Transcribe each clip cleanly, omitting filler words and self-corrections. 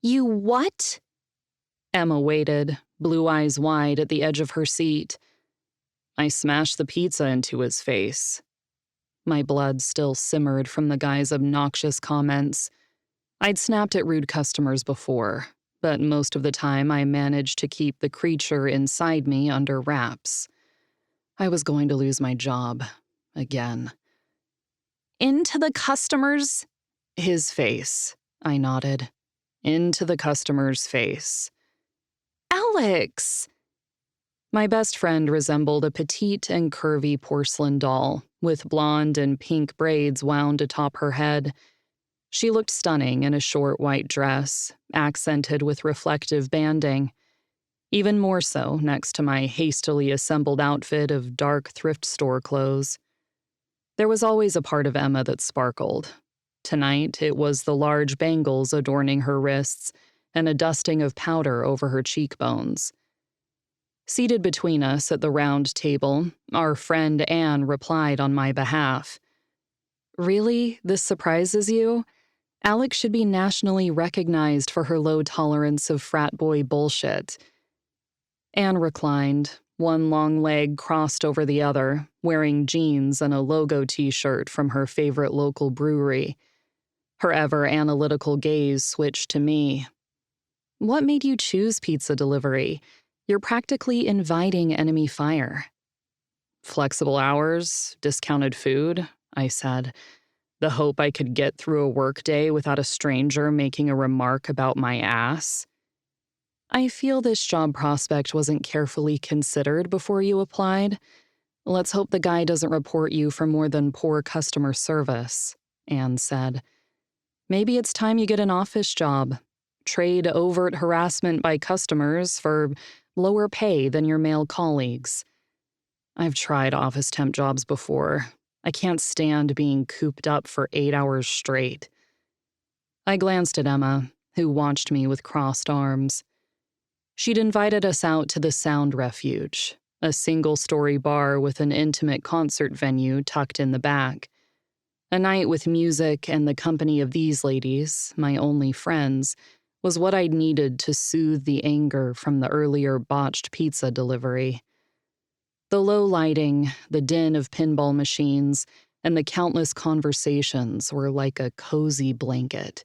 You what? Emma waited, blue eyes wide at the edge of her seat. I smashed the pizza into his face. My blood still simmered from the guy's obnoxious comments. I'd snapped at rude customers before, but most of the time I managed to keep the creature inside me under wraps. I was going to lose my job. Again. Into the customers? His face. I nodded. Into the customer's face. Alex! My best friend resembled a petite and curvy porcelain doll, with blonde and pink braids wound atop her head. She looked stunning in a short white dress, accented with reflective banding. Even more so next to my hastily assembled outfit of dark thrift store clothes. There was always a part of Emma that sparkled. Tonight, it was the large bangles adorning her wrists and a dusting of powder over her cheekbones. Seated between us at the round table, our friend Anne replied on my behalf. Really? This surprises you? Alex should be nationally recognized for her low tolerance of frat boy bullshit. Anne reclined, one long leg crossed over the other, wearing jeans and a logo t-shirt from her favorite local brewery. Her ever-analytical gaze switched to me. What made you choose pizza delivery? You're practically inviting enemy fire. Flexible hours, discounted food, I said. The hope I could get through a workday without a stranger making a remark about my ass. I feel this job prospect wasn't carefully considered before you applied. Let's hope the guy doesn't report you for more than poor customer service, Anne said. Maybe it's time you get an office job. Trade overt harassment by customers for lower pay than your male colleagues. I've tried office temp jobs before. I can't stand being cooped up for 8 hours straight. I glanced at Emma, who watched me with crossed arms. She'd invited us out to the Sound Refuge, a single-story bar with an intimate concert venue tucked in the back. A night with music and the company of these ladies, my only friends, was what I'd needed to soothe the anger from the earlier botched pizza delivery. The low lighting, the din of pinball machines, and the countless conversations were like a cozy blanket.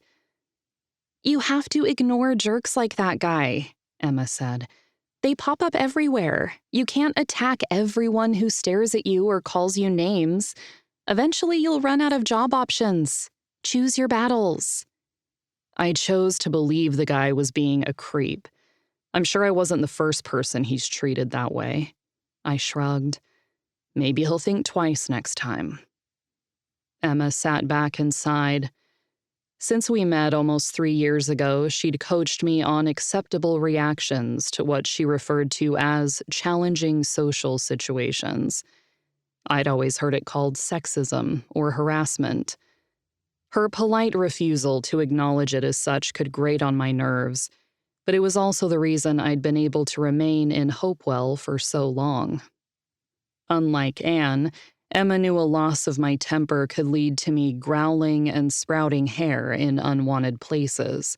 You have to ignore jerks like that guy, Emma said. They pop up everywhere. You can't attack everyone who stares at you or calls you names. Eventually you'll run out of job options. Choose your battles. I chose to believe the guy was being a creep. I'm sure I wasn't the first person he's treated that way. I shrugged. Maybe he'll think twice next time. Emma sat back and sighed. Since we met almost 3 years ago, she'd coached me on acceptable reactions to what she referred to as challenging social situations. I'd always heard it called sexism or harassment. Her polite refusal to acknowledge it as such could grate on my nerves, but it was also the reason I'd been able to remain in Hopewell for so long. Unlike Anne, Emma knew a loss of my temper could lead to me growling and sprouting hair in unwanted places.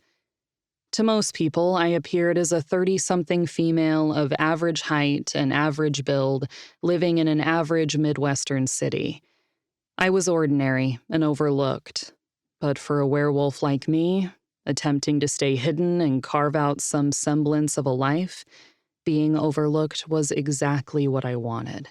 To most people, I appeared as a 30-something female of average height and average build, living in an average Midwestern city. I was ordinary and overlooked. But for a werewolf like me, attempting to stay hidden and carve out some semblance of a life, being overlooked was exactly what I wanted.